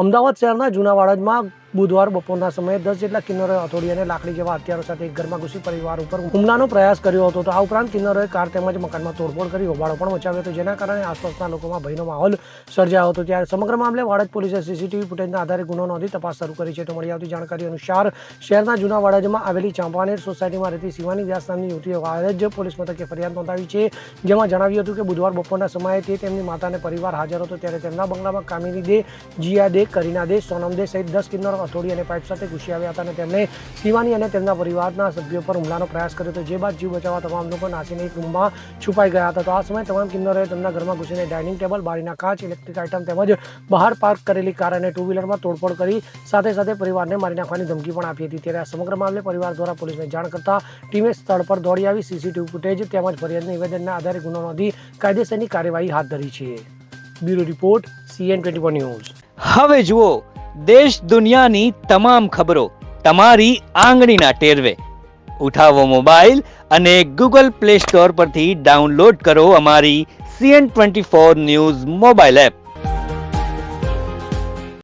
અમદાવાદ શહેરના જૂના વાડજમાં બુધવાર બપોરના સમયે 10 જેટલા કિન્નરોએ હથોડી અને લાકડી જેવા હથિયારો સાથે એક ઘરમાં ઘૂસી પરિવાર ઉપર હુમલાનો પ્રયાસ કર્યો હતો. તો આ ઉપરાંત કિન્નરોએ કાર તેમજ મકાનમાં તોડફોડ કરી હોબાળો પણ મચાવ્યો હતો, જેના કારણે આસપાસના લોકોમાં ભયનો માહોલ સર્જાયો હતો. ત્યારે સમગ્ર મામલે વાડજ પોલીસે સીસીટીવી ફૂટેજના આધારે ગુનો નોંધી તપાસ શરૂ કરી છે. તો મળી આવતી જાણકારી અનુસાર શહેરના જૂના વાડજમાં આવેલી ચાંપાનેર સોસાયટીમાં રહેતી શિવાની વ્યાસ નામની યુવતીએ વાડજ પોલીસ મથકે ફરિયાદ નોંધાવી છે, જેમાં જણાવ્યું હતું કે બુધવાર બપોરના સમયે તે તેમની માતા અને પરિવાર હાજર હતો, ત્યારે તેમના બંગલામાં કામિની દે, જીયા દે, કરીના દે, સોનમ દે સહિત 10 કિન્નરો હથોડી અને પાઇપ સાથે ઘૂસી આવ્યા હતા અને તેમણે શિવાની અને તેમના પરિવારના સભ્યો પર હુમલાનો પ્રયાસ કર્યો હતો, જે બાદ જીવ બચાવવા તમામ લોકો નાસીને એક રૂમમાં છુપાઈ ગયા હતા. તો આ સમયે તમામ કિન્નરોએ તેમના ઘરમાં ઘૂસીને ડાઇનિંગ ટેબલ, બારીના કાચ, ઇલેક્ટ્રિક આઇટમ તેમજ બહાર પાર્ક કરેલી કાર અને ટુ વ્હીલરમાં તોડફોડ કરી સાથે સાથે પરિવારને મારી નાખવાની ધમકી પણ આપી હતી. ત્યારે આ સમગ્ર મામલે પરિવાર દ્વારા પોલીસને જાણ કરતા ટીમે સ્થળ પર દોડી આવી સીસીટીવી ફૂટેજ તેમજ ફરિયાદ નિવેદનના આધારે ગુનો નોંધી કાયદેસરની કાર્યવાહી હાથ ધરી છે. Bureau report CN24 news. હવે જુઓ દેશ દુનિયાની તમામ ખબરો તમારી આંગળીના ટેરવે. ઉઠાવો મોબાઈલ અને Google Play Store પરથી ડાઉનલોડ કરો અમારી CN24 ન્યૂઝ મોબાઈલ એપ.